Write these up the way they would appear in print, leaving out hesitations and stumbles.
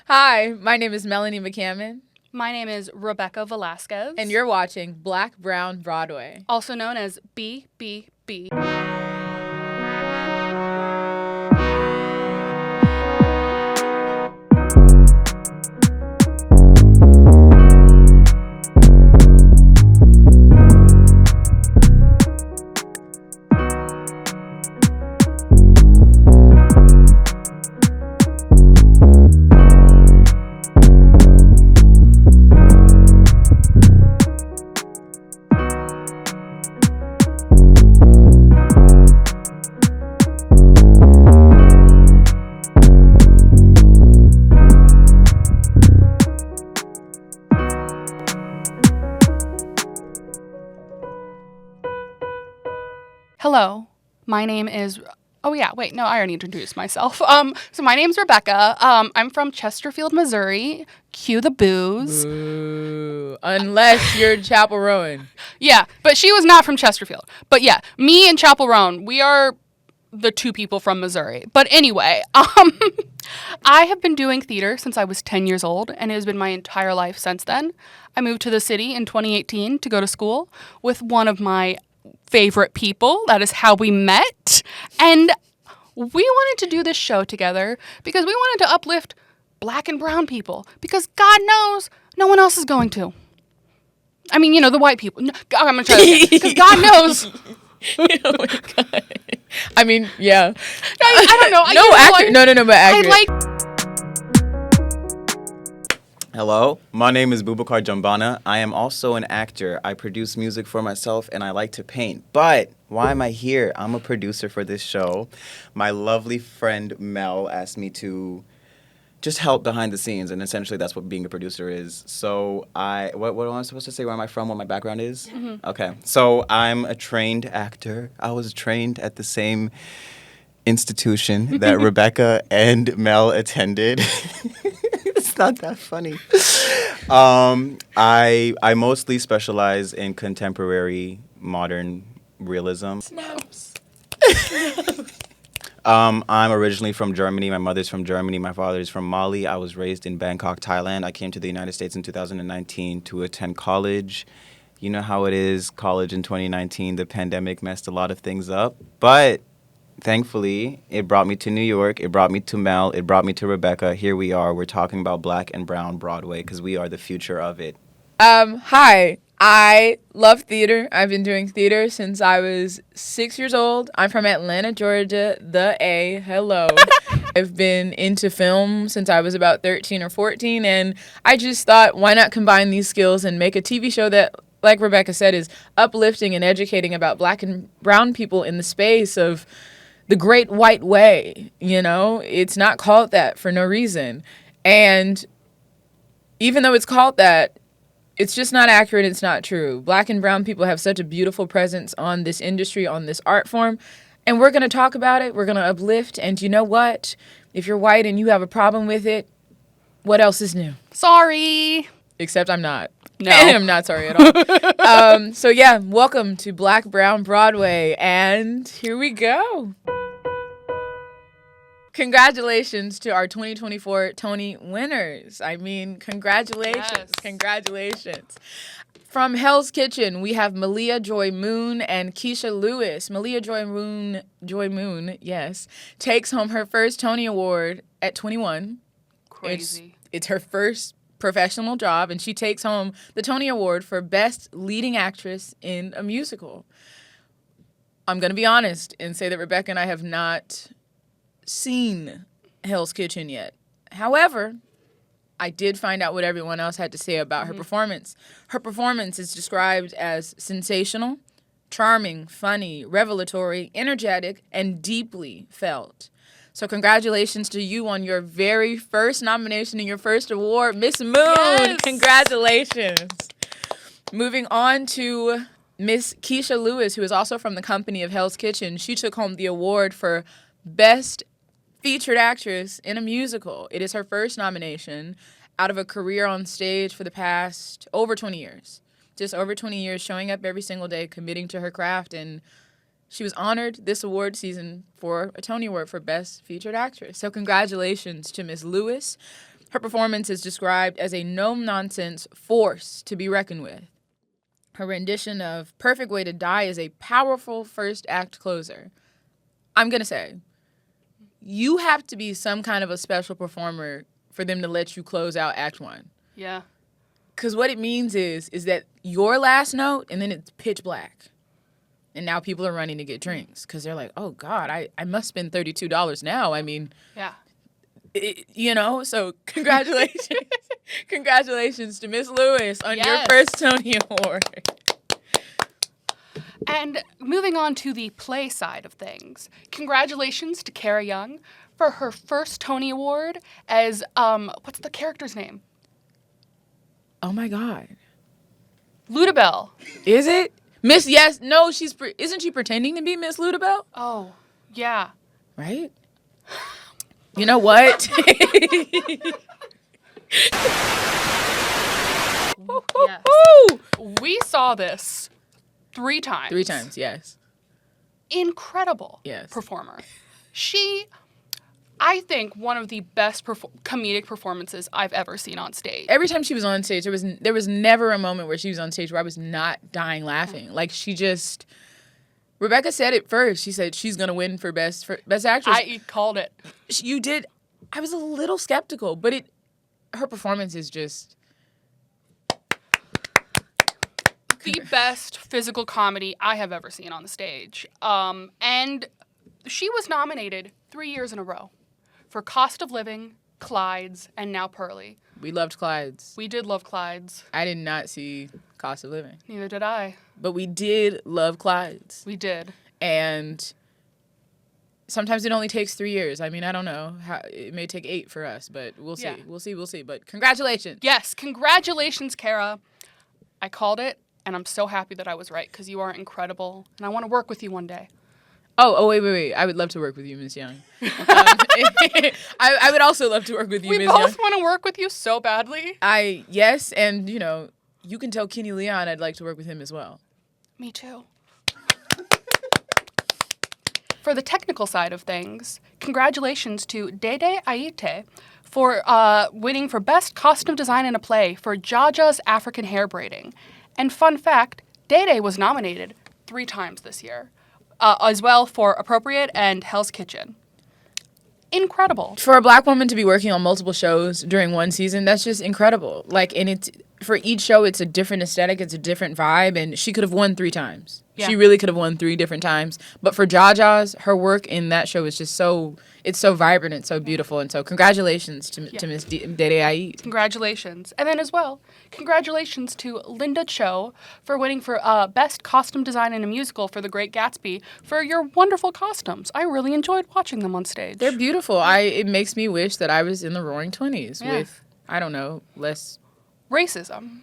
Hi, my name is Melanie McCammon, My name is Rebecca Velasquez. and you're watching Black, Brown, Broadway. also known as B.B.B. Hello, my name is. Oh yeah, wait, no, I already introduced myself. So my name's Rebecca. I'm from Chesterfield, Missouri. Cue the booze. Ooh, unless you're Chapel Rowan. Yeah, but she was not from Chesterfield. But yeah, me and Chapel Roan, we are the two people from Missouri. But anyway, I have been doing theater since I was 10 years old, and it has been my entire life since then. I moved to the city in 2018 to go to school with one of my favorite people. That is how we met. And we wanted to do this show together because we wanted to uplift black and brown people because God knows no one else is going to. I mean, the white people. No, I'm going to try that because God knows. Oh my God. I mean, yeah. I don't know. But accurate. I like. Hello, my name is Boubacar Jambana. I am also an actor. I produce music for myself and I like to paint. But why am I here? I'm a producer for this show. My lovely friend Mel asked me to just help behind the scenes, and essentially that's what being a producer is. So what am I supposed to say? Where am I from? What my background is? Mm-hmm. Okay, so I'm a trained actor. I was trained at the same institution that Rebecca and Mel attended. It's not that funny. I mostly specialize in contemporary modern realism. Snaps. I'm originally from Germany. My mother's from Germany. My father's from Mali. I was raised in Bangkok, Thailand. I came to the United States in 2019 to attend college. You know how it is, college in 2019. The pandemic messed a lot of things up. But thankfully, it brought me to New York. It brought me to Mel. It brought me to Rebecca. Here we are. We're talking about Black and Brown Broadway because we are the future of it. Hi. I love theater. I've been doing theater since I was 6 years old. I'm from Atlanta, Georgia, the A. Hello. I've been into film since I was about 13 or 14, and I just thought, why not combine these skills and make a TV show that, like Rebecca said, is uplifting and educating about black and brown people in the space of the great white way. It's not called that for no reason. And even though it's called that, it's just not accurate. It's not true. Black and brown people have such a beautiful presence on this industry, on this art form. And we're going to talk about it. We're going to uplift. And you know what? If you're white and you have a problem with it, what else is new? Sorry. Except I'm not. No. I'm not sorry at all. So yeah, welcome to Black, Brown, Broadway. And here we go. Congratulations to our 2024 Tony winners. I mean, congratulations. Yes. Congratulations. From Hell's Kitchen, we have Malia Joy Moon and Keisha Lewis. Malia Joy Moon, yes, takes home her first Tony Award at 21. Crazy. It's her first professional job, and she takes home the Tony Award for Best Leading Actress in a Musical. I'm going to be honest and say that Rebecca and I have not seen Hell's Kitchen yet. However, I did find out what everyone else had to say about her performance. Her performance is described as sensational, charming, funny, revelatory, energetic, and deeply felt. So congratulations to you on your very first nomination and your first award, Miss Moon. Yes. Congratulations. Moving on to Miss Keisha Lewis, who is also from the company of Hell's Kitchen. She took home the award for Best Featured Actress in a Musical. It is her first nomination out of a career on stage for the past over 20 years. Just over 20 years, showing up every single day, committing to her craft, and She was honored this award season for a Tony Award for Best Featured Actress. So congratulations to Miss Lewis. Her performance is described as a no-nonsense force to be reckoned with. Her rendition of Perfect Way to Die is a powerful first act closer. I'm going to say, you have to be some kind of a special performer for them to let you close out Act 1. Yeah. Because what it means is that your last note, and then it's pitch black. And now people are running to get drinks because they're like, oh, God, I must spend $32 now. I mean, Yeah. So congratulations. Congratulations to Miss Lewis on your Yes. first Tony Award. And moving on to the play side of things, congratulations to Kara Young for her first Tony Award as, what's the character's name? Oh, my God. Ludabelle. Is it? Miss, yes. No, isn't she pretending to be Miss Ludabelle? Oh, yeah. Right? You know what? Yes. We saw this 3 times. 3 times, yes. Incredible Yes. performer. She, I think, one of the best comedic performances I've ever seen on stage. Every time she was on stage, there was never a moment where she was on stage where I was not dying laughing. Like, she just... Rebecca said it first. She said she's going to win for best actress. I called it. You did. I was a little skeptical, but her performance is just... The best physical comedy I have ever seen on the stage. And she was nominated 3 years in a row for Cost of Living, Clyde's, and now Pearly. We loved Clyde's. We did love Clyde's. I did not see Cost of Living. Neither did I. But we did love Clyde's. We did. And sometimes it only takes 3 years. I mean, I don't know. It may take 8 for us, but we'll see. Yeah. We'll see. But congratulations. Yes, congratulations, Kara. I called it, and I'm so happy that I was right because you are incredible, and I want to work with you one day. Oh, wait. I would love to work with you, Ms. Young. I would also love to work with you, We Ms. Young. both want to work with you so badly. Yes, and, you can tell Kenny Leon I'd like to work with him as well. Me too. For the technical side of things, congratulations to Dede Aite for winning for Best Costume Design in a Play for Jaja's African Hair Braiding. And fun fact, Dede was nominated 3 times this year, as well for Appropriate and Hell's Kitchen. Incredible. For a Black woman to be working on multiple shows during one season, that's just incredible. For each show, it's a different aesthetic, it's a different vibe, and she could have won 3 times. Yeah. She really could have won 3 different times. But for Jaja's, her work in that show is just it's so vibrant and so beautiful. And so congratulations to Miss Dede Aite. Congratulations. And then as well, congratulations to Linda Cho for winning for Best Costume Design in a Musical for The Great Gatsby for your wonderful costumes. I really enjoyed watching them on stage. They're beautiful. It makes me wish that I was in the Roaring 20s with, I don't know, less... Racism.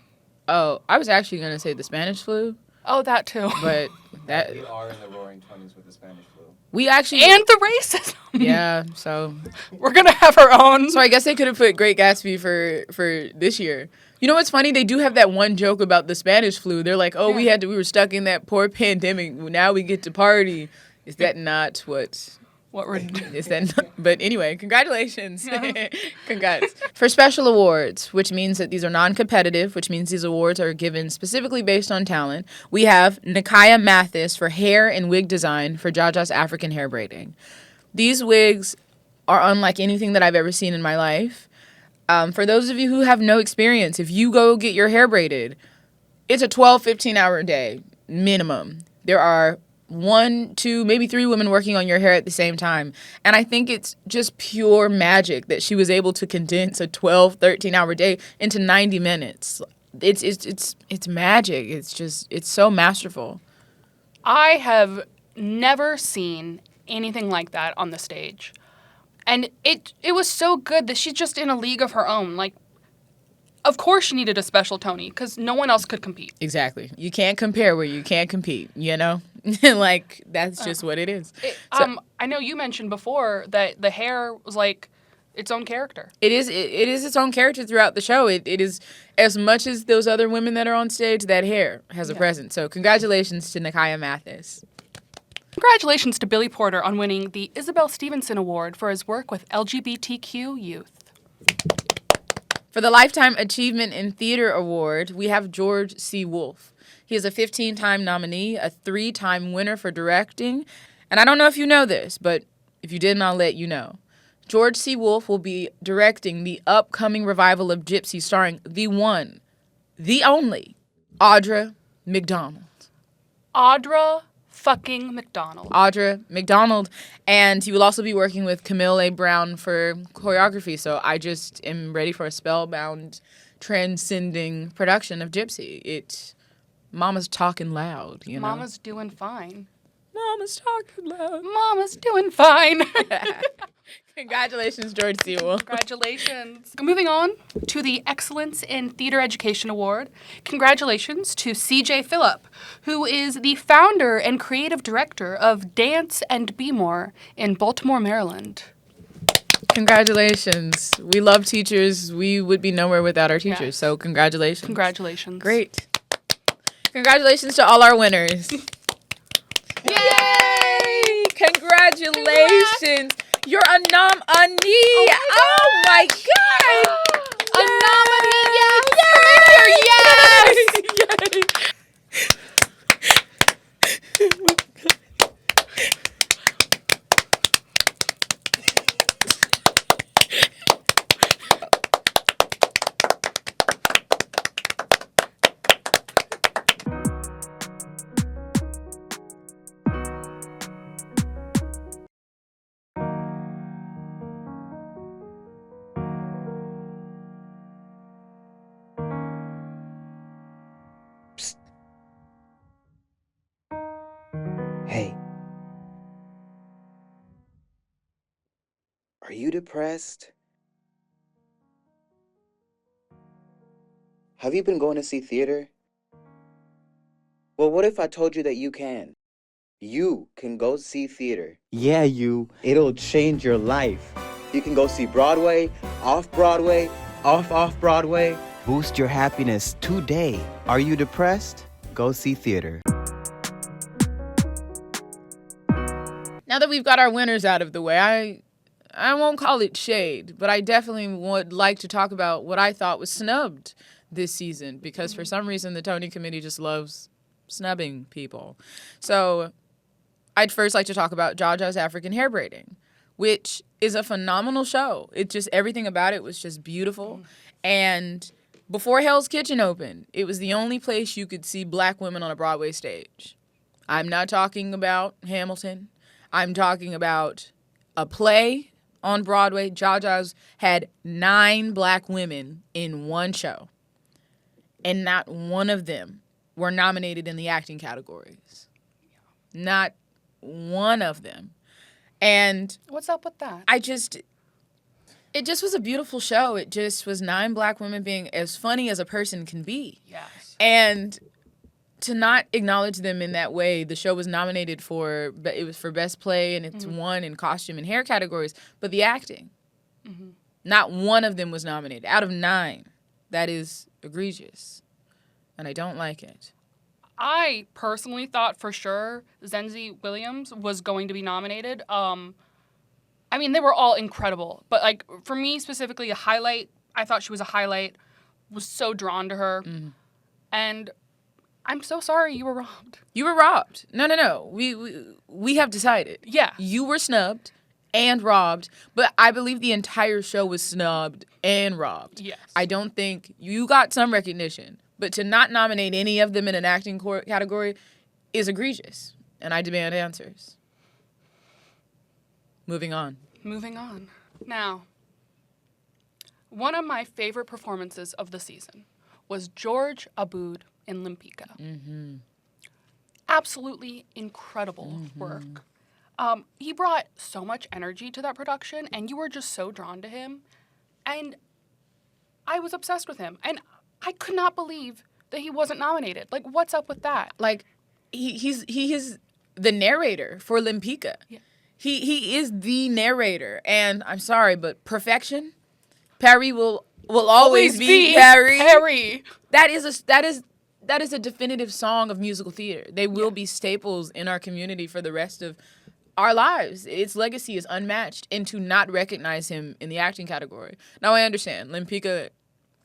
Oh, I was actually going to say the Spanish flu. Oh, that too. But that... We are in the Roaring 20s with the Spanish flu. We actually... And the racism. Yeah, so... We're going to have our own. So I guess they could have put Great Gatsby for this year. You know what's funny? They do have that one joke about the Spanish flu. They're like, we were stuck in that poor pandemic. Now we get to party. Is that not what we're doing? Is that not? But anyway, congratulations. Congrats. For special awards, which means that these are non-competitive, which means these awards are given specifically based on talent, we have Nikaya Mathis for hair and wig design for Jaja's African Hair Braiding. These wigs are unlike anything that I've ever seen in my life. For those of you who have no experience, if you go get your hair braided, it's a 12, 15-hour day minimum. There are 1, 2, maybe 3 women working on your hair at the same time. And I think it's just pure magic that she was able to condense a 12, 13-hour day into 90 minutes. It's magic. It's so masterful. I have never seen anything like that on the stage. And it was so good that she's just in a league of her own. Like, of course she needed a special Tony because no one else could compete. Exactly. You can't compare where you can't compete, Like, that's just what it is. I know you mentioned before that the hair was like its own character. It is its own character throughout the show. It is as much as those other women that are on stage, that hair has a presence. So congratulations to Nikaya Mathis. Congratulations to Billy Porter on winning the Isabel Stevenson Award for his work with LGBTQ youth. For the Lifetime Achievement in Theater Award, we have George C. Wolfe. He is a 15-time nominee, a 3-time winner for directing. And I don't know if you know this, but if you didn't, I'll let you know. George C. Wolfe will be directing the upcoming revival of Gypsy starring the one, the only, Audra McDonald. Audra fucking McDonald. Audra McDonald. And he will also be working with Camille A. Brown for choreography. So I just am ready for a spellbound, transcending production of Gypsy. Mama's talking loud, you know? Mama's doing fine. Mama's talking loud. Mama's doing fine. Congratulations, George C. Wolfe. Congratulations. Moving on to the Excellence in Theater Education Award. Congratulations to C.J. Phillip, who is the founder and creative director of Dance and Be More in Baltimore, Maryland. Congratulations. We love teachers. We would be nowhere without our teachers, Yes. so congratulations. Congratulations. Great. Congratulations to all our winners. Yay! Congratulations. You're a nominee. Oh my God. A nominee, yes! Come in here, yes! Hey. Are you depressed? Have you been going to see theater? Well, what if I told you that you can? You can go see theater. Yeah, you. It'll change your life. You can go see Broadway, off-Broadway, off-Broadway. Boost your happiness today. Are you depressed? Go see theater. Now that we've got our winners out of the way, I won't call it shade, but I definitely would like to talk about what I thought was snubbed this season, because for some reason the Tony Committee just loves snubbing people. So I'd first like to talk about Jaja's African Hair Braiding, which is a phenomenal show. It just, everything about it was just beautiful. And before Hell's Kitchen opened, it was the only place you could see black women on a Broadway stage. I'm not talking about Hamilton. I'm talking about a play on Broadway. Jaja's had 9 black women in one show, and not one of them were nominated in the acting categories. Not one of them. And What's up with that? it just was a beautiful show. It just was 9 black women being as funny as a person can be. Yes. And to not acknowledge them in that way, the show was nominated for, it was for Best Play, and it's won in costume and hair categories, but the acting, not one of them was nominated. Out of 9, that is egregious, and I don't like it. I personally thought for sure Zenzi Williams was going to be nominated. I mean, they were all incredible, but like for me specifically, a highlight, I thought she was a highlight, was so drawn to her, and I'm so sorry you were robbed. You were robbed. No. We have decided. Yeah. You were snubbed and robbed, but I believe the entire show was snubbed and robbed. Yes. I don't think you got some recognition, but to not nominate any of them in an acting category is egregious, and I demand answers. Moving on. Now, one of my favorite performances of the season was George Aboud in Limpika. Absolutely incredible work. He brought so much energy to that production, and you were just so drawn to him. And I was obsessed with him. And I could not believe that he wasn't nominated. Like, what's up with that? Like, he is the narrator for Limpika. Yeah. He is the narrator, and I'm sorry, but perfection, Perry will always be Perry. Perry. That is that is a definitive song of musical theater. They will be staples in our community for the rest of our lives. Its legacy is unmatched, and to not recognize him in the acting category. Now, I understand. Lempicka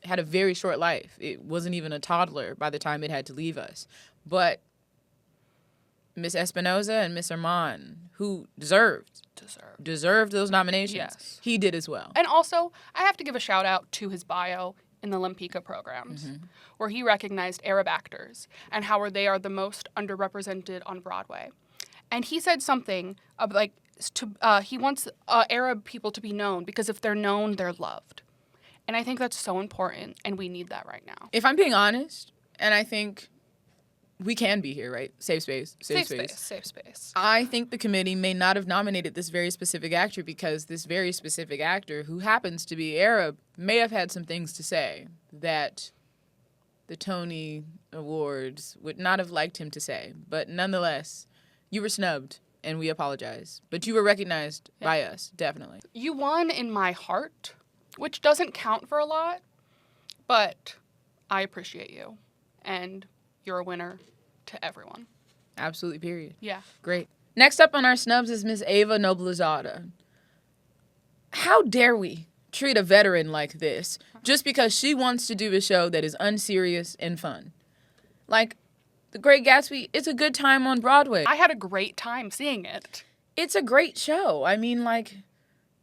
had a very short life. It wasn't even a toddler by the time it had to leave us. But Miss Espinosa and Miss Armand, who deserved those nominations, Yes. he did as well. And also, I have to give a shout out to his bio in the Lempicka programs, where he recognized Arab actors and how they are the most underrepresented on Broadway. And he said something of like, he wants Arab people to be known because if they're known, they're loved. And I think that's so important, and we need that right now. If I'm being honest, and I think we can be here, right? Safe space. Safe space. I think the committee may not have nominated this very specific actor because this very specific actor, who happens to be Arab, may have had some things to say that the Tony Awards would not have liked him to say. But nonetheless, you were snubbed, and we apologize. But you were recognized by us, definitely. You won in my heart, which doesn't count for a lot, but I appreciate you, and you're a winner to everyone. Absolutely, period. Yeah. Great. Next up on our snubs is Miss Ava Noblezada. How dare we treat a veteran like this just because she wants to do a show that is unserious and fun? Like, The Great Gatsby, it's a good time on Broadway. I had a great time seeing it. It's a great show. I mean, like,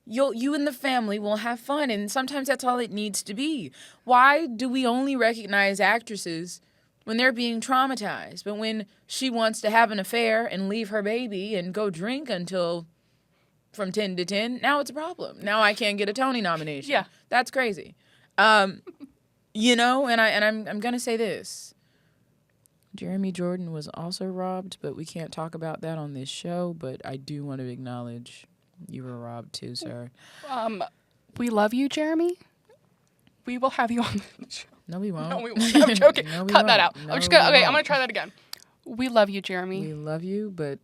you and the family will have fun, and sometimes that's all it needs to be. Why do we only recognize actresses when they're being traumatized? But when she wants to have an affair and leave her baby and go drink until from 10 to 10, now it's a problem. Now I can't get a Tony nomination. Yeah. That's crazy. You know, and I'm going to say this. Jeremy Jordan was also robbed, but we can't talk about that on this show, but I do want to acknowledge you were robbed too, sir. We love you, Jeremy. We will have you on the show. No, we won't. No, we won't. I'm joking. No, we Cut that won't. out. No, I'm just we gonna. Okay, I'm won't. gonna try that again. We love you, Jeremy. We love you, but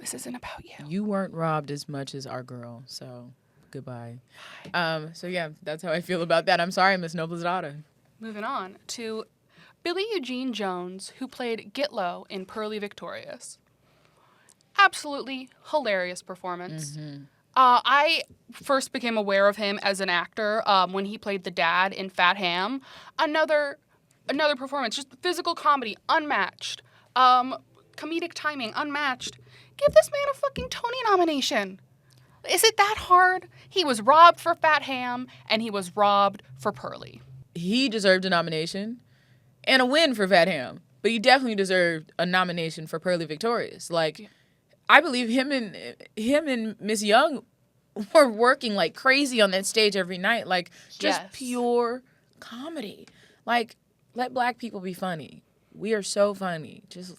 This isn't about you. you weren't robbed as much as our girl, so goodbye. So yeah, that's how I feel about that. I'm sorry, Miss Noblezada. Moving on to Billy Eugene Jones, who played Gitlow in Pearly Victorious. Absolutely hilarious performance. I first became aware of him as an actor when he played the dad in Fat Ham. Another performance, just physical comedy, unmatched. Comedic timing, unmatched. Give this man a fucking Tony nomination. Is it that hard? He was robbed for Fat Ham, and he was robbed for Pearly. He deserved a nomination and a win for Fat Ham, but he definitely deserved a nomination for Pearly Victorious. Like, I believe him and Miss Young were working like crazy on that stage every night. Like, just Yes. pure comedy. Like, let black people be funny. We are so funny. Just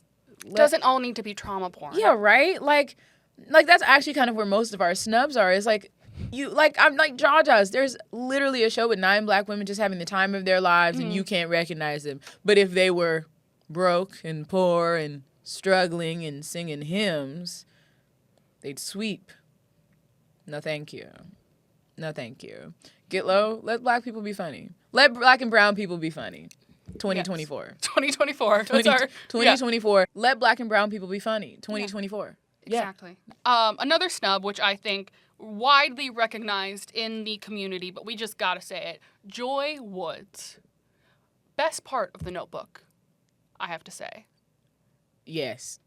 Doesn't all need to be trauma porn. Yeah, right? Like that's actually kind of where most of our snubs are. Is like, I'm like Jaja's. There's literally a show with 9 black women just having the time of their lives, and you can't recognize them. But if they were broke and poor and struggling and singing hymns, they'd sweep. No, thank you. No, thank you. Get low. Let black people be funny. Let black and brown people be funny. 2024. 2024. That's our 2024. Let black and brown people be funny. 2024. Yeah. Exactly. Another snub, which I think widely recognized in the community, but we just gotta say it. Joy Woods. Best part of The Notebook, I have to say. Yes.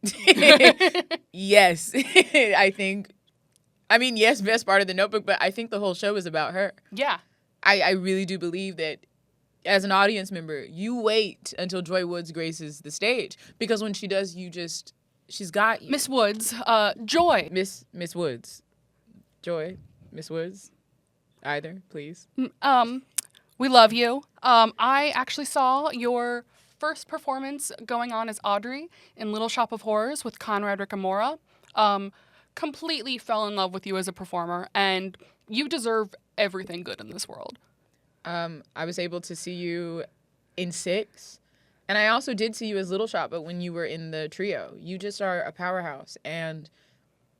Yes. Yes, best part of The Notebook, but I think the whole show is about her. Yeah. I really do believe that as an audience member, you wait until Joy Woods graces the stage, because when she does, she's got you. Miss Woods, Joy. Miss Woods. Joy, Miss Woods. Either, please. We love you. I actually saw your first performance going on as Audrey in Little Shop of Horrors with Conrad Ricamora. Completely fell in love with you as a performer, and you deserve everything good in this world. I was able to see you in 6, and I also did see you as Little Shop, but when you were in the trio. You just are a powerhouse and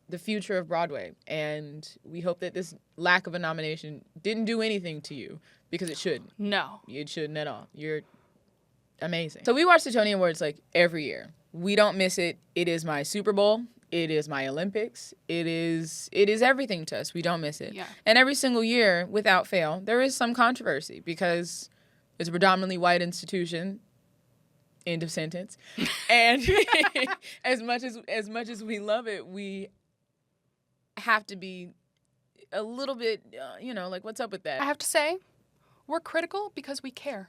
the future of Broadway, and we hope that this lack of a nomination didn't do anything to you, because it shouldn't. No. It shouldn't at all. You're amazing. So we watch the Tony Awards like every year. We don't miss it. It is my Super Bowl. It is my Olympics. It is everything to us. We don't miss it. Yeah. And every single year, without fail, there is some controversy because it's a predominantly white institution. End of sentence. And as much as we love it, we have to be a little bit, like, what's up with that? I have to say, we're critical because we care.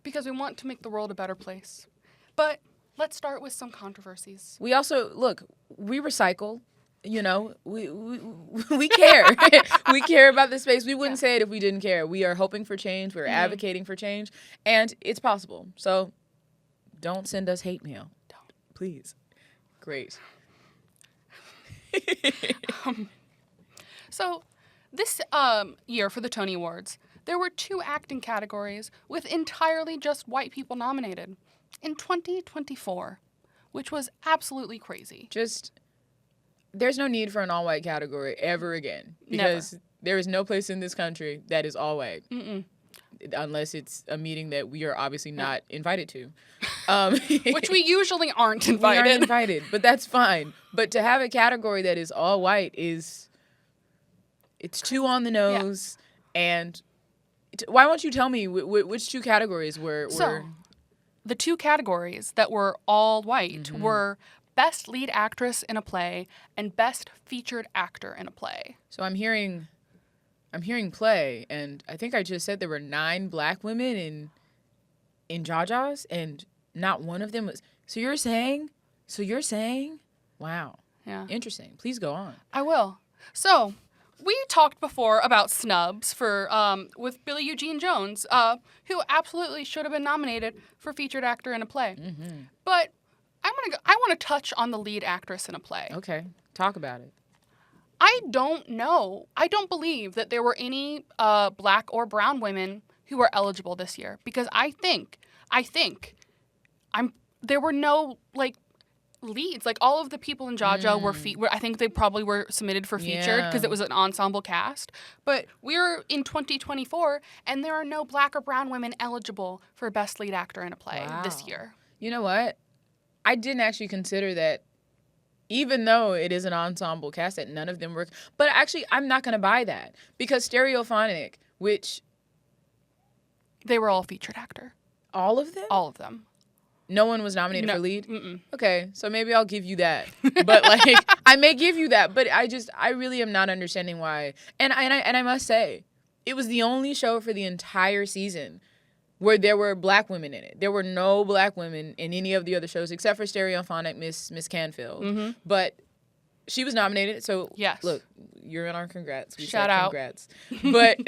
Because we want to make the world a better place. But let's start with some controversies. We also, look, we recycle, we care. We care about this space. We wouldn't say it if we didn't care. We are hoping for change. We're advocating for change. And it's possible. So don't send us hate mail. Don't. Please. Great. So this year for the Tony Awards, there were 2 acting categories with entirely just white people nominated in 2024, which was absolutely crazy. There's no need for an all-white category ever again because there is no place in this country that is all-white. Unless it's a meeting that we are obviously not invited to. Which we usually aren't invited. We aren't invited, but that's fine. But to have a category that is all white it's too on the nose. Yeah. And why won't you tell me which 2 categories were... So, the 2 categories that were all white were Best Lead Actress in a Play and Best Featured Actor in a Play. So I'm hearing play, and I think I just said there were 9 black women in Jajas, and not one of them was... So you're saying... Wow. Yeah. Interesting. Please go on. I will. So... We talked before about snubs for with Billy Eugene Jones, who absolutely should have been nominated for featured actor in a play. But I want to touch on the lead actress in a play. Okay, talk about it. I don't know. I don't believe that there were any black or brown women who were eligible this year because I think there were no leads. Like all of the people in Jaja were I think they probably were submitted for featured because it was an ensemble cast. But we're in 2024 and there are no black or brown women eligible for best lead actor in a play this year. You know what? I didn't actually consider that, even though it is an ensemble cast, that none of them were. But actually, I'm not going to buy that because Stereophonic, which... They were all featured actor. All of them? All of them. No one was nominated for lead? Mm-mm. Okay, so maybe I'll give you that. But I may give you that, but I really am not understanding why. And I must say, it was the only show for the entire season where there were black women in it. There were no black women in any of the other shows except for Stereophonic Miss Canfield. But she was nominated, so yes. Look, you're in our congrats. Shout out. Congrats. But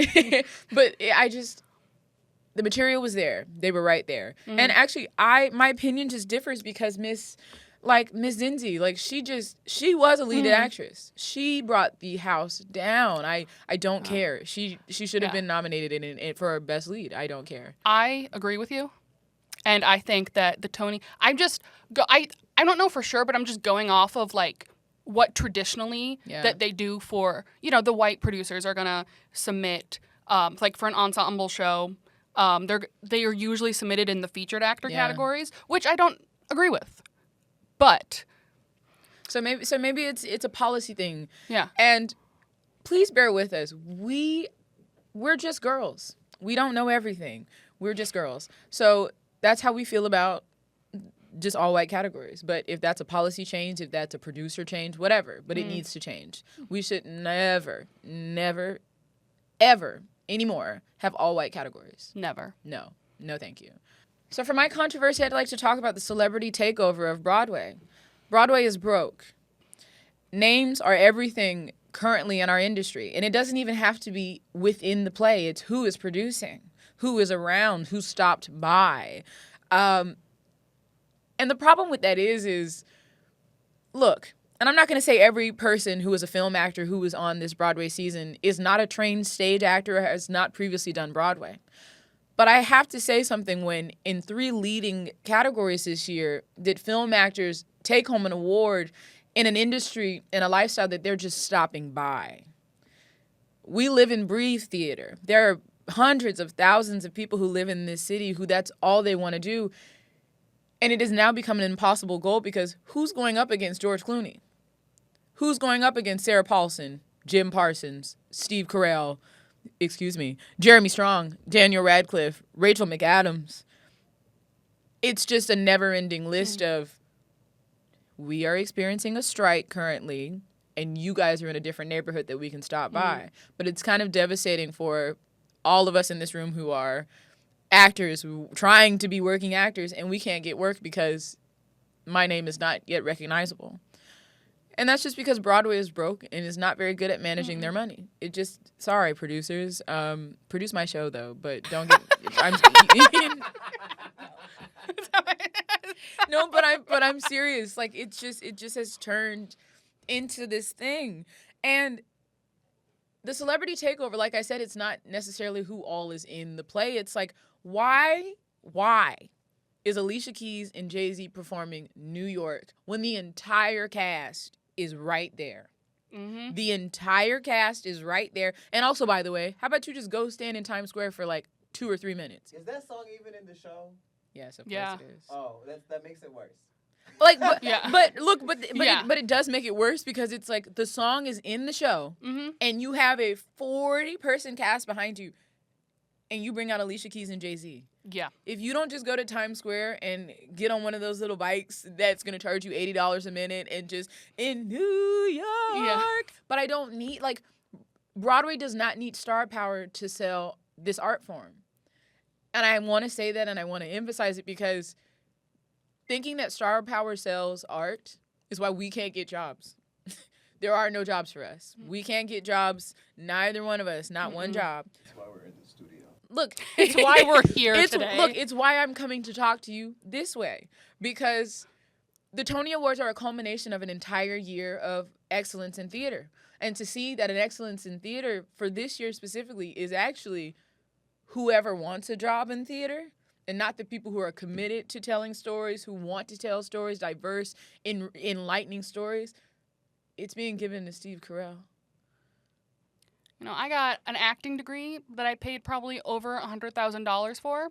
the material was there. They were right there. And actually, my opinion just differs because Miss Zinzi, she was a lead actress. She brought the house down. I don't care. She should have been nominated for best lead. I don't care. I agree with you. And I think that the Tony, I don't know for sure, but I'm just going off of what traditionally that they do for, the white producers are going to submit, for an ensemble show. They are usually submitted in the featured actor categories, which I don't agree with. But so maybe it's a policy thing. Yeah. And please bear with us. We're just girls. We don't know everything. We're just girls. So that's how we feel about just all white categories. But if that's a policy change, if that's a producer change, whatever, but it needs to change. We should never, ever anymore have all white categories. Never. No, thank you. So for my controversy, I'd like to talk about the celebrity takeover of Broadway. Broadway is broke. Names are everything currently in our industry, and it doesn't even have to be within the play. It's who is producing, who is around, who stopped by. And the problem with that is look, and I'm not going to say every person who is a film actor who was on this Broadway season is not a trained stage actor or has not previously done Broadway. But I have to say something when in 3 leading categories this year did film actors take home an award in an industry and a lifestyle that they're just stopping by. We live and breathe theater. There are hundreds of thousands of people who live in this city who that's all they want to do. And it has now become an impossible goal because who's going up against George Clooney? Who's going up against Sarah Paulson, Jim Parsons, Steve Carell, Jeremy Strong, Daniel Radcliffe, Rachel McAdams? It's just a never-ending list of, we are experiencing a strike currently, and you guys are in a different neighborhood that we can stop by. But it's kind of devastating for all of us in this room who are actors, trying to be working actors, and we can't get work because my name is not yet recognizable. And that's just because Broadway is broke and is not very good at managing their money. It just, sorry, producers. Produce my show, though, but don't get... No, but I'm serious. Like, it just has turned into this thing. And the celebrity takeover, like I said, it's not necessarily who all is in the play. It's like, why is Alicia Keys and Jay-Z performing New York when the entire cast is right there? Mm-hmm. The entire cast is right there. And also, by the way, how about you just go stand in Times Square for like 2 or 3 minutes? Is that song even in the show? Yes, of course it is. Oh, that makes it worse. Like, but it does make it worse because it's like the song is in the show, and you have a 40-person cast behind you, and you bring out Alicia Keys and Jay-Z. Yeah. If you don't just go to Times Square and get on one of those little bikes that's going to charge you $80 a minute and just in New York. But I don't need, like, Broadway does not need star power to sell this art form. And I want to say that and I want to emphasize it because thinking that star power sells art is why we can't get jobs. There are no jobs for us. We can't get jobs, neither one of us, not one job. That's why we're in the studio. Look, it's why we're here today. Look, it's why I'm coming to talk to you this way. Because the Tony Awards are a culmination of an entire year of excellence in theater. And to see that an excellence in theater for this year specifically is actually whoever wants a job in theater and not the people who are committed to telling stories, who want to tell stories, diverse, enlightening stories. It's being given to Steve Carell. You know, I got an acting degree that I paid probably over $100,000 for.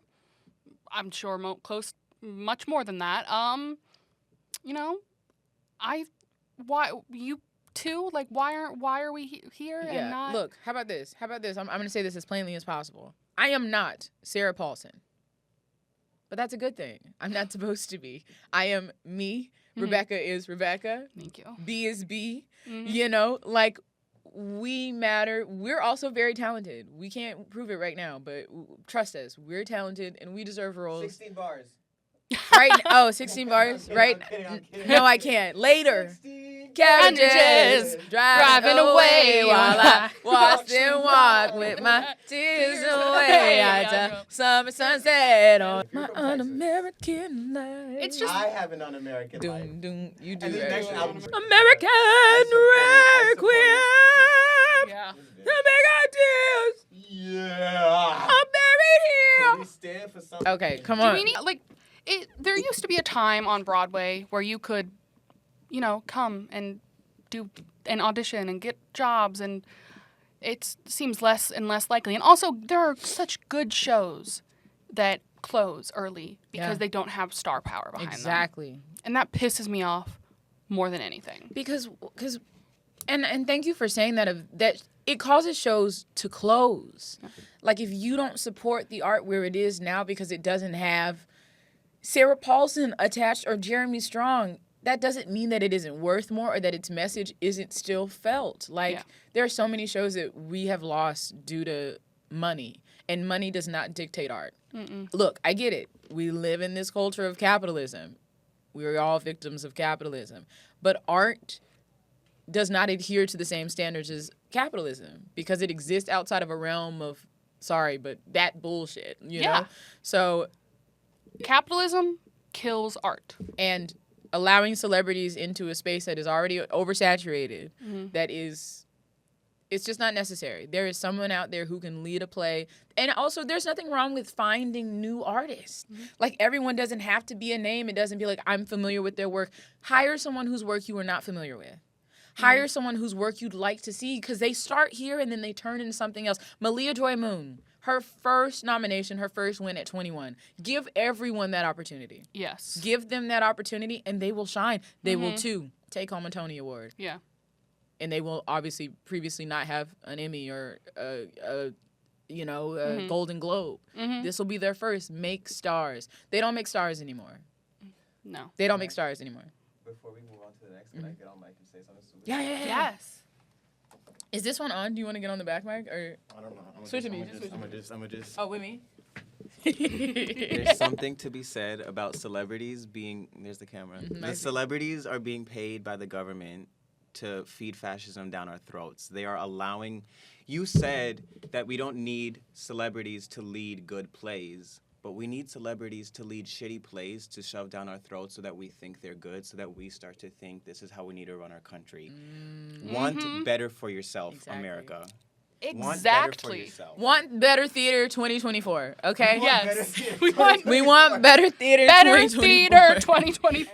I'm sure much more than that. You know, why you too? Like, why are we here and not? Look, how about this? I'm going to say this as plainly as possible. I am not Sarah Paulson. But that's a good thing. I'm not supposed to be. I am me. Rebecca is Rebecca. Thank you. B is B. You know, like, we matter. We're also very talented. We can't prove it right now, but trust us. We're talented, and we deserve roles. 16 bars. Right? 16 bars? Right? I'm kidding. No, I can't. Later. 16 Carriages driving away while I watch and walk with my tears away. I tell summer sunset on my un-American life. It's just I have an un-American life. You do. And this next album. American Requiem. yeah. The big ideas Yeah. are buried Can here. we stand for something? Okay, come Do on. we need there used to be a time on Broadway where you could, you know, come and do an audition and get jobs, and it seems less and less likely. And also, there are such good shows that close early because they don't have star power behind them. Exactly. And that pisses me off more than anything. Because and thank you for saying that it causes shows to close. Like, if you don't support the art where it is now because it doesn't have Sarah Paulson attached or Jeremy Strong, that doesn't mean that it isn't worth more or that its message isn't still felt. Like, there are so many shows that we have lost due to money, and money does not dictate art. Look, I get it. We live in this culture of capitalism. We're all victims of capitalism. But art does not adhere to the same standards as capitalism because it exists outside of a realm of, sorry, but that bullshit, you know? So capitalism kills art. And allowing celebrities into a space that is already oversaturated, it's just not necessary. There is someone out there who can lead a play. And also, there's nothing wrong with finding new artists. Like, everyone doesn't have to be a name. It doesn't be like, I'm familiar with their work. Hire someone whose work you are not familiar with. Hire someone whose work you'd like to see, because they start here and then they turn into something else. Malia Joy Moon, Her first nomination, her first win at 21. Give everyone that opportunity. Yes. Give them that opportunity, and they will shine. They will, too, take home a Tony Award. Yeah. And they will obviously previously not have an Emmy or a Golden Globe. This will be their first. Make stars. They don't make stars anymore. No. They don't make stars anymore. Before we move on to the next, can I get on mic and say something stupid? Yeah. Yes. Is this one on? Do you want to get on the back mic or I don't know. switch with me? I'm gonna just. Oh, with me. There's something to be said about celebrities being. There's the camera. The celebrities are being paid by the government to feed fascism down our throats. They are allowing. You said that we don't need celebrities to lead good plays, but we need celebrities to lead shitty plays to shove down our throats so that we think they're good, so that we start to think this is how we need to run our country. Want better for yourself, America. Exactly. Want better for yourself. Want better theater 2024. Okay. Yes. We want better theater. Better 2024. theater 2020.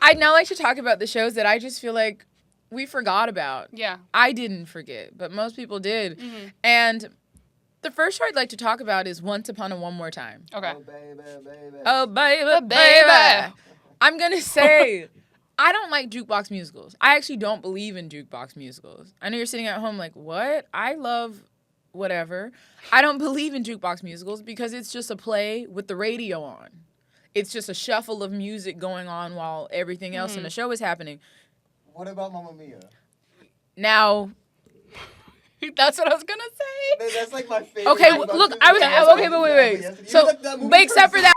I'd now like to talk about the shows that I just feel like we forgot about. Yeah. I didn't forget, but most people did. And the first show I'd like to talk about is Once Upon a One More Time. Okay. Oh, baby, baby. I'm going to say, I don't like jukebox musicals. I actually don't believe in jukebox musicals. I know you're sitting at home like, what? I love whatever. I don't believe in jukebox musicals because it's just a play with the radio on. It's just a shuffle of music going on while everything else in the show is happening. What about Mamma Mia? Now, That's what I was gonna say. That's like my favorite. okay, look, okay, but wait. So, but except for that,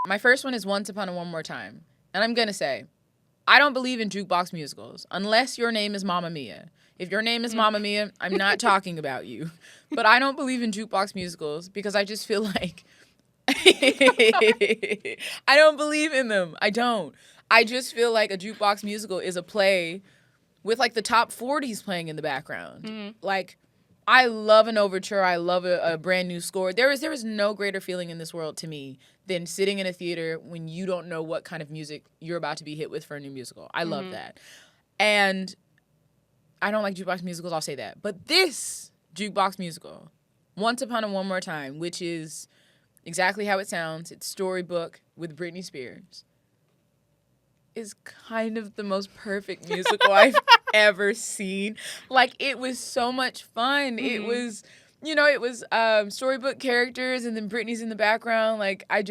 my first one is Once Upon a One More Time, and I'm gonna say, I don't believe in jukebox musicals unless your name is Mamma Mia. If your name is Mamma Mia, I'm not talking about you. But I don't believe in jukebox musicals because I just feel like I don't believe in them. I don't. I just feel like a jukebox musical is a play with like the top 40s playing in the background. Like, I love an overture. I love a brand new score. There is no greater feeling in this world to me than sitting in a theater when you don't know what kind of music you're about to be hit with for a new musical. I love that. And I don't like jukebox musicals, I'll say that. But this jukebox musical, Once Upon a One More Time, which is exactly how it sounds, it's Storybook with Britney Spears, is kind of the most perfect musical I've ever seen. Like, it was so much fun. It was, it was Storybook characters and then Britney's in the background. Like, I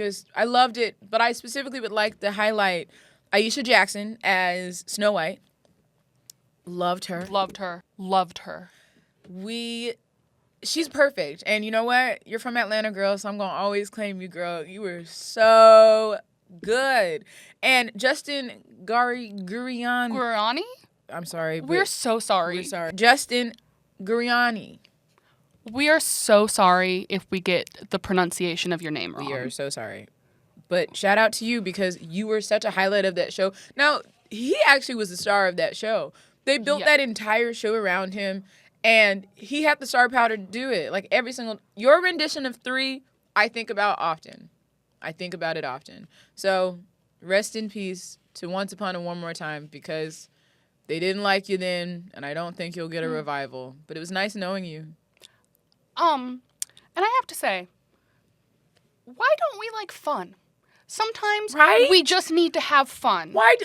loved it. But I specifically would like to highlight Aisha Jackson as Snow White. Loved her. She's perfect. And you know what? You're from Atlanta, girl, so I'm going to always claim you, girl. You were so good. And Justin Guariani? I'm sorry. We're so sorry. We're sorry. Justin Guariani. We are so sorry if we get the pronunciation of your name wrong. We are so sorry. But shout out to you because you were such a highlight of that show. Now, he actually was the star of that show. They built that entire show around him, and he had the star power to do it. Like, your rendition of 3, I think about often. I think about it often. So, rest in peace to Once Upon a One More Time because they didn't like you then, and I don't think you'll get a revival. But it was nice knowing you. And I have to say, why don't we like fun? Sometimes Right? we just need to have fun. Why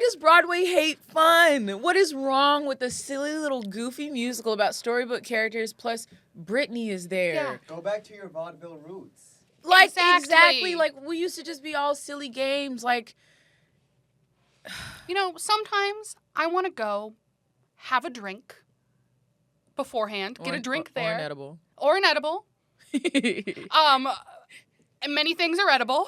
does Broadway hate fun? What is wrong with the silly little goofy musical about storybook characters plus Britney is there? Yeah. Go back to your vaudeville roots. Like Exactly. like we used to just be all silly games like You know, sometimes I want to go have a drink beforehand, get a drink there. Or an edible. Or an edible. And many things are edible.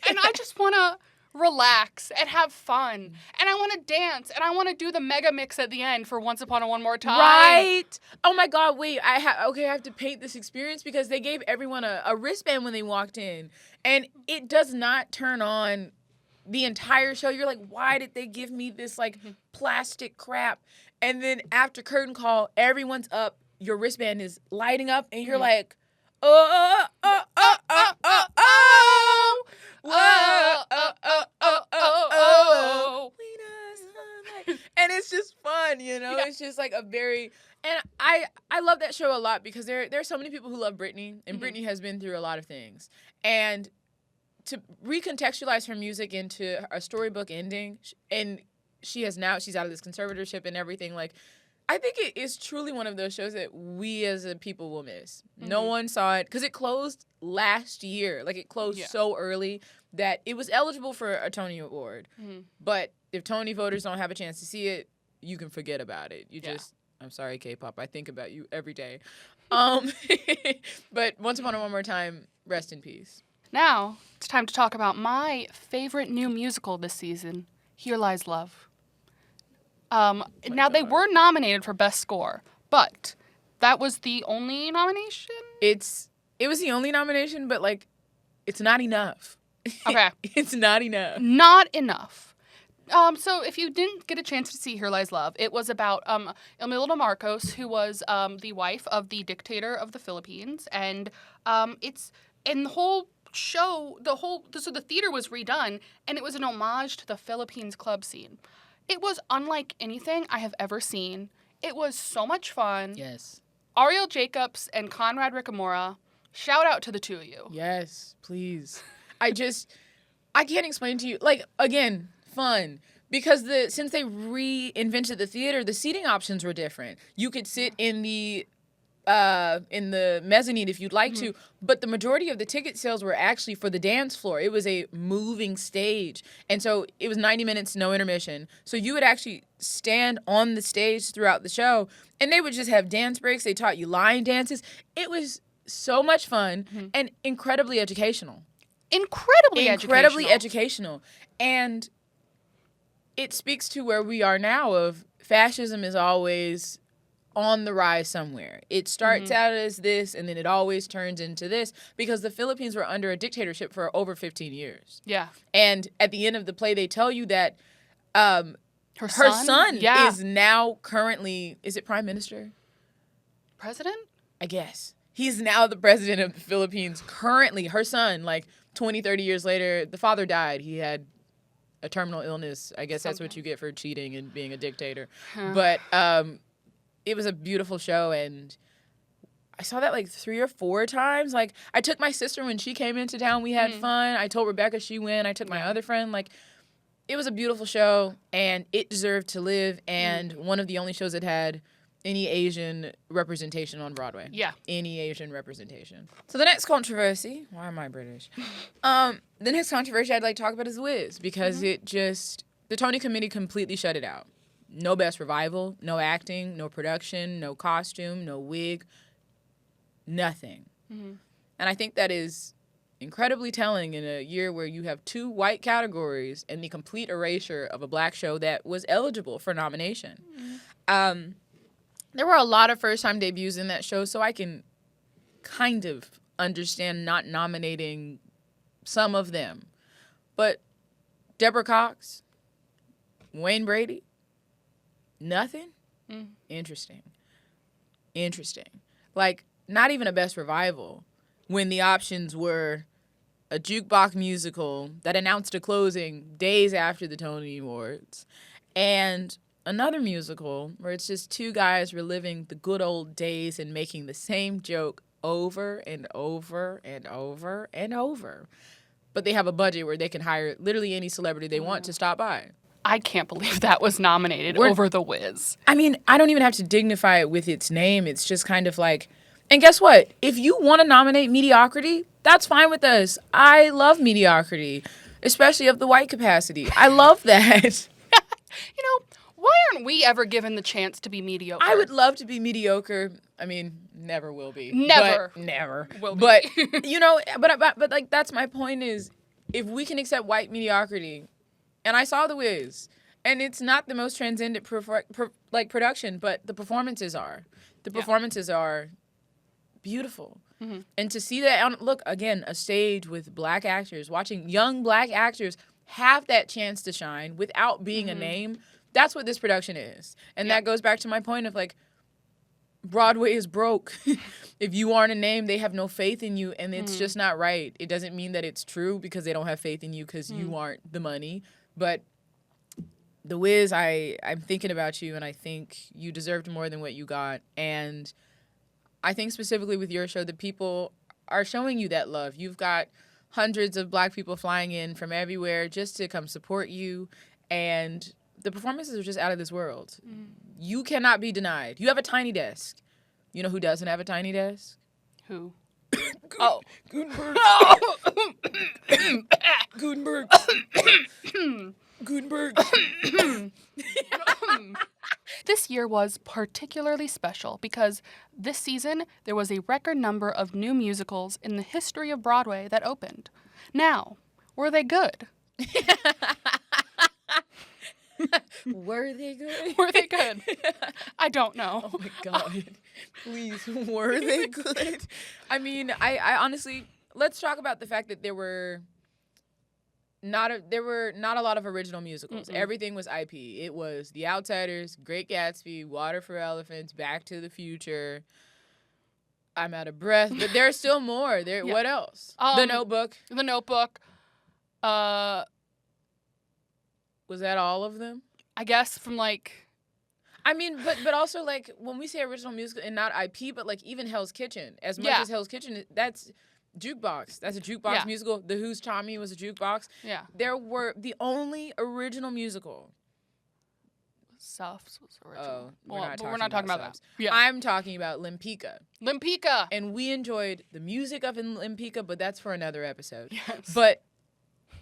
And I just want to relax and have fun. And I want to dance. And I want to do the mega mix at the end for Once Upon a One More Time. Right. Oh my God, wait. I have to paint this experience because they gave everyone a wristband when they walked in. And it does not turn on the entire show. You're like, why did they give me this like plastic crap? And then after curtain call, everyone's up. Your wristband is lighting up, and you're like, oh, oh, oh, oh, oh, oh, oh. And it's just fun, you know? Yeah. It's just like a very, and I love that show a lot because there are so many people who love Britney, and Britney has been through a lot of things. And to recontextualize her music into a storybook ending, and she's out of this conservatorship and everything, like, I think it is truly one of those shows that we as a people will miss. No one saw it because it closed last year. Like, it closed so early that it was eligible for a Tony Award. But if Tony voters don't have a chance to see it, you can forget about it. I'm sorry, K-pop. I think about you every day. But Once Upon a One More Time, rest in peace. Now, it's time to talk about my favorite new musical this season, Here Lies Love. Now, they were nominated for Best Score, but that was the only nomination? It was the only nomination, but, like, it's not enough. Okay. It's not enough. Not enough. So if you didn't get a chance to see Here Lies Love, it was about Imelda Marcos, who was the wife of the dictator of the Philippines, and the whole show, so the theater was redone, and it was an homage to the Philippines club scene. It was unlike anything I have ever seen. It was so much fun. Yes. Ariel Jacobs and Conrad Ricamora, shout out to the two of you. Yes, please. I can't explain to you. Like, again, fun. Because since they reinvented the theater, the seating options were different. You could sit in the mezzanine if you'd like to, but the majority of the ticket sales were actually for the dance floor. It was a moving stage, and so it was 90 minutes, no intermission. So you would actually stand on the stage throughout the show, and they would just have dance breaks. They taught you line dances. It was so much fun and incredibly educational. Incredibly educational. And it speaks to where we are now of fascism is always on the rise somewhere. It starts out as this, and then it always turns into this because the Philippines were under a dictatorship for over 15 years. Yeah. And at the end of the play, they tell you that her son is now currently, is it prime minister? President? I guess. He's now the president of the Philippines currently. Her son, like 20, 30 years later, the father died. He had a terminal illness. I guess that's what you get for cheating and being a dictator. But it was a beautiful show, and I saw that like 3 or 4 times. Like, I took my sister when she came into town. We had fun. I told Rebecca she went. I took my other friend. Like, it was a beautiful show, and it deserved to live, and one of the only shows that had any Asian representation on Broadway. Yeah. Any Asian representation. So the next controversy, why am I British? The next controversy I'd like to talk about is Wiz, because the Tony Committee completely shut it out. No best revival, no acting, no production, no costume, no wig, nothing. And I think that is incredibly telling in a year where you have 2 white categories and the complete erasure of a black show that was eligible for nomination. There were a lot of first-time debuts in that show, so I can kind of understand not nominating some of them. But Deborah Cox, Wayne Brady, nothing? Interesting. Like, not even a best revival when the options were a jukebox musical that announced a closing days after the Tony Awards and another musical where it's just 2 guys reliving the good old days and making the same joke over and over and over and over. But they have a budget where they can hire literally any celebrity they want to stop by. I can't believe that was nominated over The Wiz. I mean, I don't even have to dignify it with its name. It's just kind of like, and guess what? If you want to nominate mediocrity, that's fine with us. I love mediocrity, especially of the white capacity. I love that. Why aren't we ever given the chance to be mediocre? I would love to be mediocre. I mean, never will be. Never. Never. Will be. But, but like, that's my point is, if we can accept white mediocrity, and I saw The Wiz, and it's not the most transcendent production, but the performances are. The performances are beautiful. Mm-hmm. And to see that, look, again, a stage with black actors, watching young black actors have that chance to shine without being a name, that's what this production is. And that goes back to my point of, like, Broadway is broke. If you aren't a name, they have no faith in you, and it's just not right. It doesn't mean that it's true because they don't have faith in you because you aren't the money. But The Wiz, I'm thinking about you, and I think you deserved more than what you got. And I think specifically with your show, the people are showing you that love. You've got hundreds of black people flying in from everywhere just to come support you, and the performances are just out of this world. You cannot be denied. You have a tiny desk. You know who doesn't have a tiny desk? Who? Gutenberg. Gutenberg. Gutenberg. This year was particularly special because this season there was a record number of new musicals in the history of Broadway that opened. Now, were they good? Were they good? Were they good? I don't know. Oh my God. Please, were they good? I mean, I honestly, let's talk about the fact that there were not a lot of original musicals. Everything was IP. It was The Outsiders, Great Gatsby, Water for Elephants, Back to the Future. I'm out of breath, but there's still more. What else? The Notebook. The Notebook. Was that all of them? I guess from like... I mean, but also, like, when we say original musical and not IP, but, like, even Hell's Kitchen. As much as Hell's Kitchen, that's jukebox. That's a jukebox musical. The Who's Tommy was a jukebox. Yeah. There were the only original musical. Suffs was original. Oh, we're not talking about that. Yeah. I'm talking about Limpika. Limpika. And we enjoyed the music of Limpika, but that's for another episode. Yes. But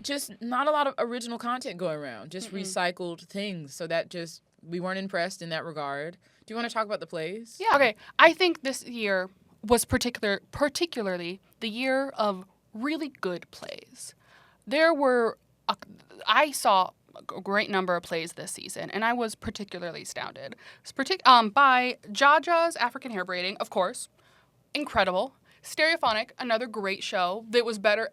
just not a lot of original content going around. Just recycled things. So that just, we weren't impressed in that regard. Do you want to talk about the plays? Yeah. Okay. I think this year was particularly the year of really good plays. I saw a great number of plays this season, and I was particularly astounded. By Jaja's African Hair Braiding, of course, incredible. Stereophonic, another great show that was better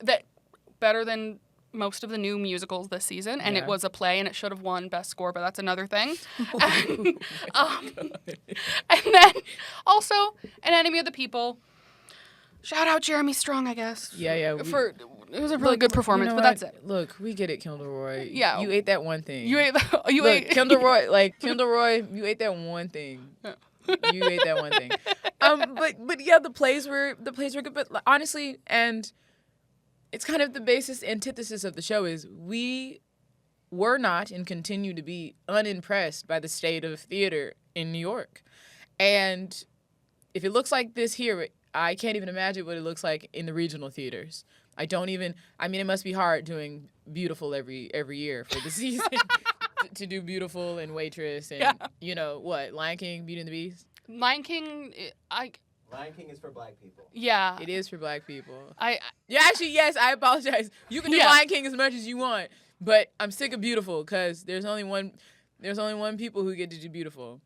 than most of the new musicals this season, and it was a play, and it should have won Best Score, but that's another thing. And then also An Enemy of the People. Shout out Jeremy Strong, I guess. Yeah. It was a really good performance, but that's it. Look, we get it, Kilderoy. Yeah. You ate that one thing. Kilderoy, Kilderoy, you ate that one thing. You ate that one thing. But yeah, the plays were good, but honestly, and it's kind of the basis antithesis of the show is we were not and continue to be unimpressed by the state of theater in New York. And if it looks like this here, I can't even imagine what it looks like in the regional theaters. It must be hard doing Beautiful every year for the season to do Beautiful and Waitress and, Lion King, Beauty and the Beast? Lion King, Lion King is for black people. Yeah. It is for black people. Yes, I apologize. You can do Lion King as much as you want, but I'm sick of Beautiful because there's only one people who get to do Beautiful.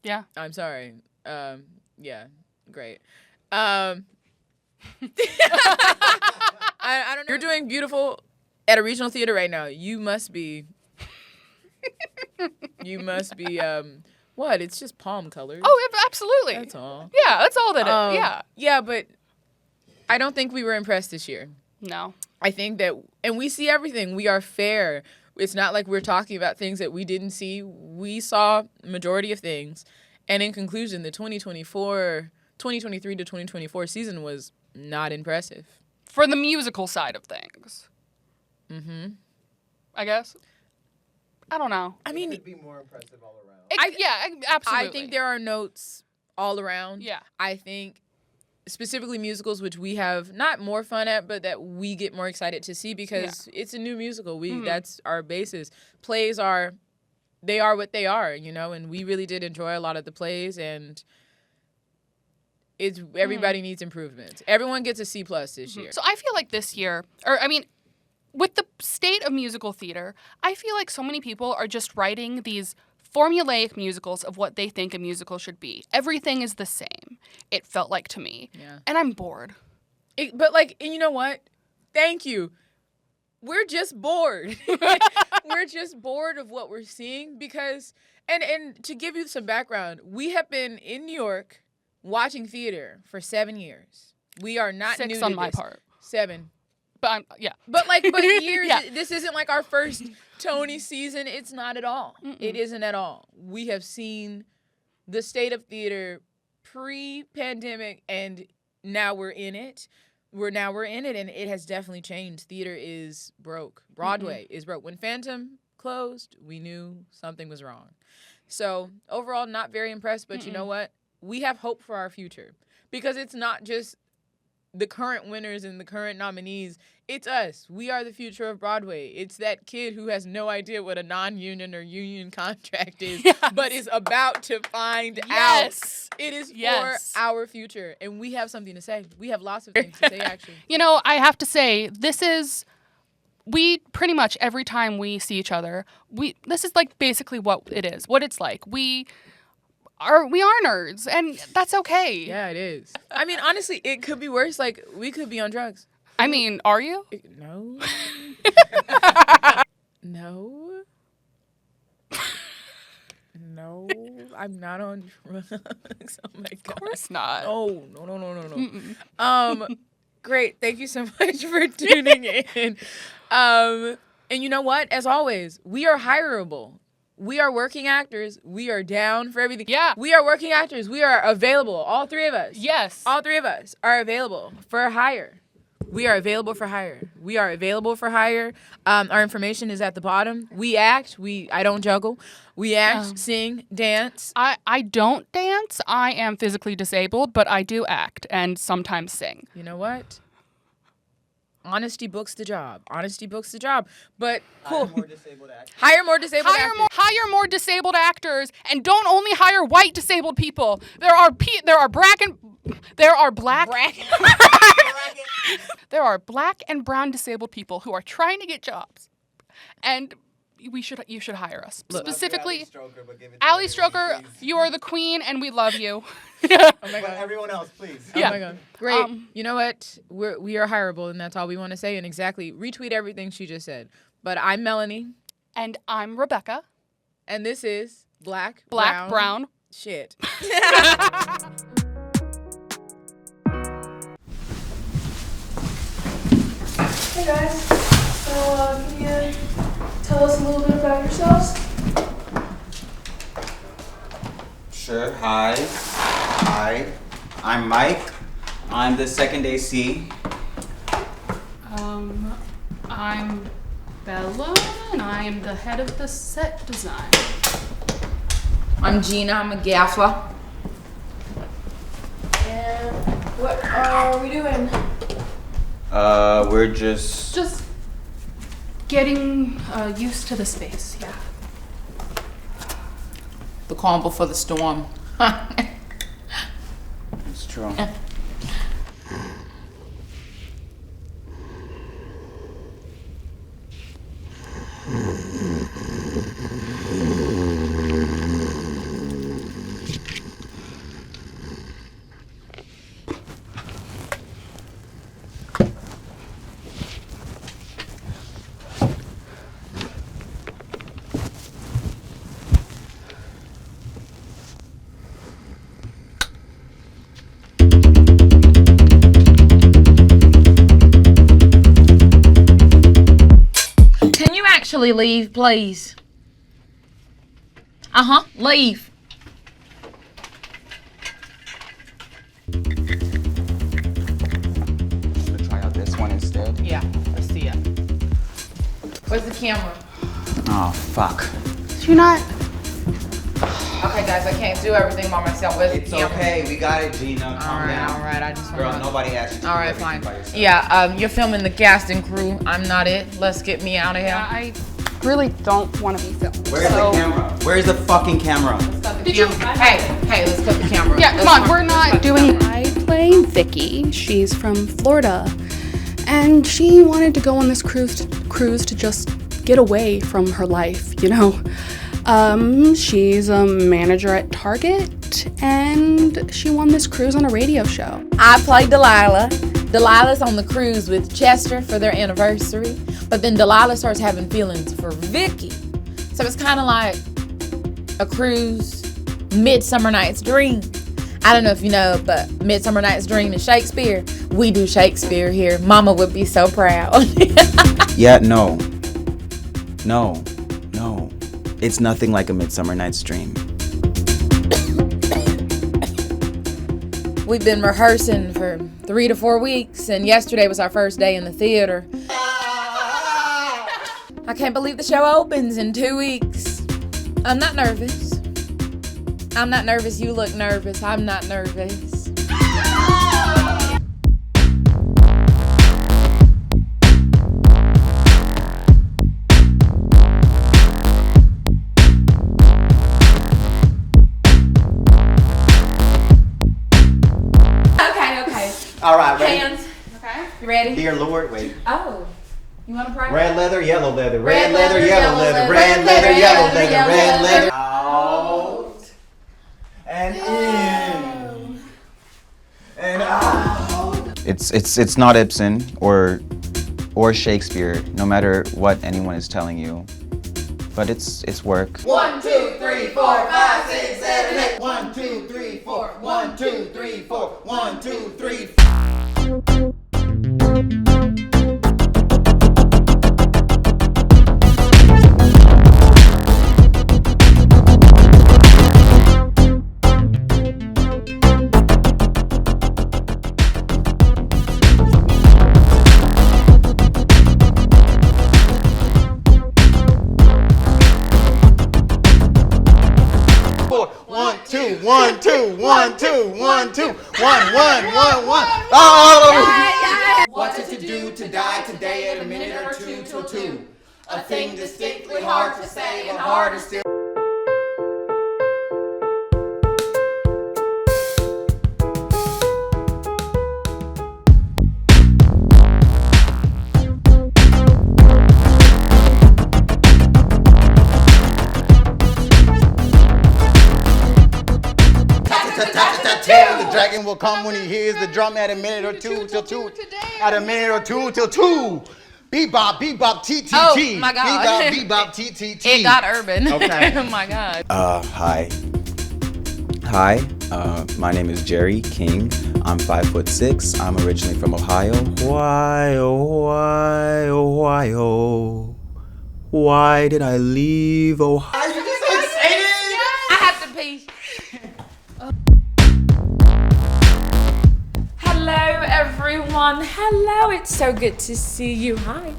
Yeah. I'm sorry. Great. I don't know. You're doing Beautiful at a regional theater right now. You must be what? It's just palm colors. Oh, absolutely. That's all. Yeah, that's all that it. Yeah. Yeah, but I don't think we were impressed this year. No. I think that, and we see everything. We are fair. It's not like we're talking about things that we didn't see. We saw majority of things. And in conclusion, the 2024 2023 to 2024 season was not impressive. For the musical side of things. I guess. I don't know. I mean, it could be more impressive all around. Absolutely. I think there are notes all around. Yeah. I think specifically musicals, which we have not more fun at, but that we get more excited to see because it's a new musical. That's our basis. Plays are what they are, and we really did enjoy a lot of the plays, and it's everybody needs improvements. Everyone gets a C+ this year. So I feel like this year, with the state of musical theater, I feel like so many people are just writing these formulaic musicals of what they think a musical should be. Everything is the same, it felt like to me. Yeah. And I'm bored. But and you know what? Thank you. We're just bored. We're just bored of what we're seeing because, and to give you some background, we have been in New York watching theater for 7 years. We are not 6 new to on my this. part. 7. But But years. Yeah. This isn't like our first Tony season. It's not at all. It isn't at all. We have seen the state of theater pre-pandemic, and now we're in it. We're in it, and it has definitely changed. Theater is broke. Broadway is broke. When Phantom closed, we knew something was wrong. So overall, not very impressed. But you know what? We have hope for our future because it's not just the current winners and the current nominees. It's us. We are the future of Broadway. It's that kid who has no idea what a non-union or union contract is, but is about to find out. It is for our future, and we have something to say. We have lots of things to say, actually. I have to say, we pretty much every time we see each other, this is like basically what it is, what it's like. We are nerds, and that's okay. Yeah, it is. I mean, honestly, it could be worse. Like, we could be on drugs. I mean, are you? No. No. No, I'm not on drugs. Oh my God. Of course not. Oh, no. Great. Thank you so much for tuning in. And you know what? As always, we are hireable. We are working actors. We are down for everything. Yeah. We are working actors. We are available. All three of us. Yes. All three of us are available for hire. We are available for hire. We are available for hire. Our information is at the bottom. We act. I don't juggle. We act, sing, dance. I don't dance. I am physically disabled, but I do act and sometimes sing. You know what? Honesty books the job. But cool. Hire more disabled actors. Hire more disabled actors. Hire more disabled actors, and don't only hire white disabled people. There are black and brown disabled people who are trying to get jobs, and you should hire us. Look, specifically, Ali Ali Stroker, you are the queen, and we love you. Oh my God. Everyone else, please. Oh my God. Great. You know what? We are hireable, and that's all we want to say. And exactly, retweet everything she just said. But I'm Melanie. And I'm Rebecca. And this is Black, Brown. Shit. Hey guys, so can you tell us a little bit about yourselves? Sure. Hi. I'm Mike. I'm the second AC. I'm Bella, and I am the head of the set design. I'm Gina. I'm a gaffer. And what are we doing? We're just Getting used to the space, yeah. The calm before the storm. It's true. Actually, leave, please. Leave. Where's the camera? Oh, fuck. Do you not? Okay, guys, I can't do everything by myself. Where's It's the camera? okay. We got it, Gina. Calm down. All right. I just Girl, want to... nobody asked you to All do right, everything fine. by yourself. Yeah, you're filming the casting crew. I'm not it. Let's get me out of here. Yeah, I really don't want to be filmed. Where's the camera? Where's the fucking camera? Did you? Hey, let's cut the camera. Yeah, come on, we're not doing. I play Vicky. She's from Florida, and she wanted to go on this cruise to just get away from her life, you know. She's a manager at Target, and she won this cruise on a radio show. I play Delilah. Delilah's on the cruise with Chester for their anniversary, but then Delilah starts having feelings for Vicky. So it's kind of like a cruise, Midsummer Night's Dream. I don't know if you know, but Midsummer Night's Dream is Shakespeare. We do Shakespeare here. Mama would be so proud. Yeah, no. It's nothing like a Midsummer Night's Dream. We've been rehearsing for 3 to 4 weeks, and yesterday was our first day in the theater. I can't believe the show opens in 2 weeks. I'm not nervous. I'm not nervous. You look nervous. I'm not nervous. Okay. All right, ready? Hands. Okay. You ready? Dear Lord, wait. Oh. You want to pray? Red leather, yellow leather. Red Red leather, leather, yellow yellow leather. leather. Red Red leather, leather, yellow leather, leather. Red leather. leather. Out. And in. And out. It's not Ibsen or Shakespeare, no matter what anyone is telling you. But it's work. 1, 2, 3, 4, 5, 6, 7, 8. 1, 2, 3, 4. 1, 2, 3, 4. 1, 2, 3, 4. One, two, one, two, one, two, one. Oh! What's it to do to die today at a minute or two till 2? A thing distinctly hard to say and harder still. The dragon will come when he hears the drum at a minute or two till 2. At a minute or two till 2. B.B.B, T. Oh, my God. B.B.B, T. It got urban. Okay. Oh my God. Hi. My name is Jerry King. I'm 5'6". I'm originally from Ohio. Ohio. Why did I leave Ohio? Are you just so excited? I have to pee. Hello, everyone. Hello. It's so good to see you. Hi.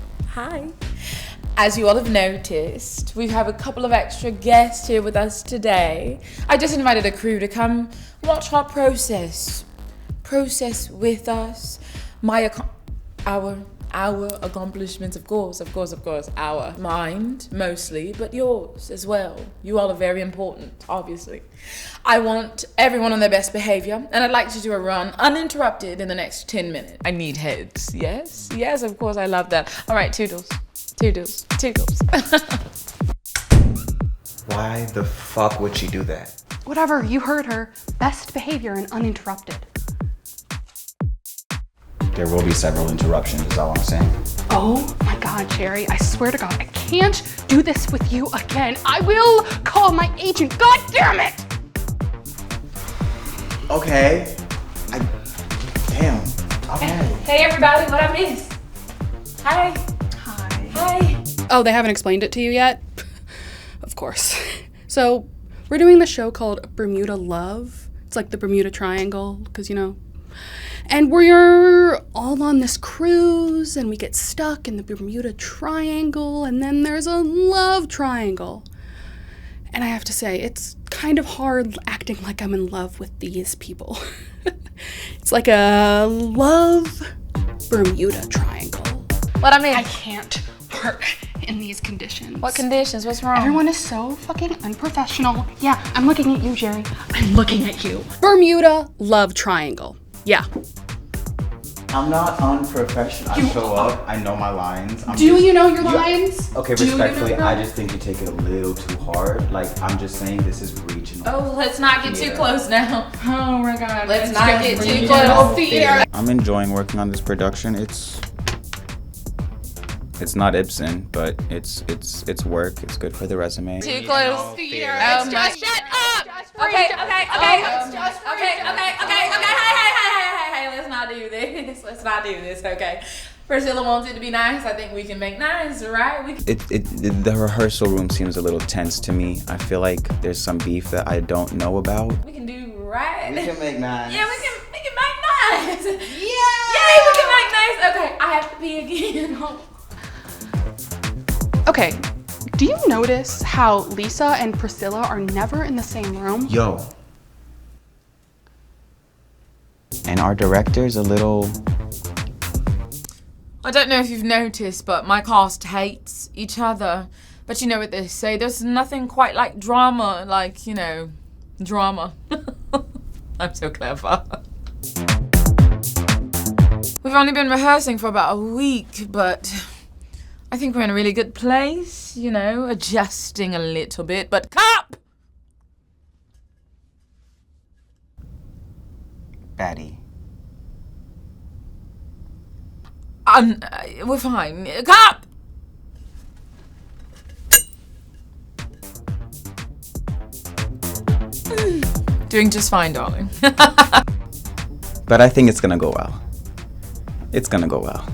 As you all have noticed, we have a couple of extra guests here with us today. I just invited a crew to come watch our process with us. Our accomplishments, of course, our mind mostly, but yours as well. You all are very important, obviously. I want everyone on their best behavior, and I'd like to do a run uninterrupted in the next 10 minutes. I need heads. Yes, of course, I love that. All right, toodles. Why the fuck would she do that? Whatever, you heard her. Best behavior and uninterrupted. There will be several interruptions, is all I'm saying. Oh my God, Jerry, I swear to God, I can't do this with you again. I will call my agent. God damn it! Okay. Damn. Okay. Hey, everybody, what I missed? Hi. Oh, they haven't explained it to you yet? Of course. So, we're doing the show called Bermuda Love. It's like the Bermuda Triangle, because, you know, And we're all on this cruise, and we get stuck in the Bermuda Triangle, and then there's a love triangle. And I have to say, it's kind of hard acting like I'm in love with these people. It's like a love Bermuda Triangle. What I mean? I can't work in these conditions. What conditions? What's wrong? Everyone is so fucking unprofessional. Yeah, I'm looking at you, Jerry. I'm looking at you. Bermuda love triangle. Yeah. I'm not unprofessional. I show up. I know my lines. You know your lines? Okay, respectfully, I just think you take it a little too hard. Like, I'm just saying this is regional. Oh, let's not get too close now. Oh my god. Let's not get too regional close. theater. I'm enjoying working on this production. It's not Ibsen, but it's work. It's good for the resume. Too close. Theater. Oh It's my. just Shut up. Okay. Hey, let's not do this. Okay. Priscilla wants it to be nice. I think we can make nice, right? The rehearsal room seems a little tense to me. I feel like there's some beef that I don't know about. We can do right. We can make nice. Yeah, we can make nice. Yay, we can make nice. Okay, I have to pee again. Okay. Do you notice how Lisa and Priscilla are never in the same room? Yo. And our director's a little... I don't know if you've noticed, but my cast hates each other. But you know what they say, there's nothing quite like drama, drama. I'm so clever. We've only been rehearsing for about a week, but I think we're in a really good place, adjusting a little bit, but cop! Batty. We're fine. Cop! Doing just fine, darling. But I think it's gonna go well. It's gonna go well.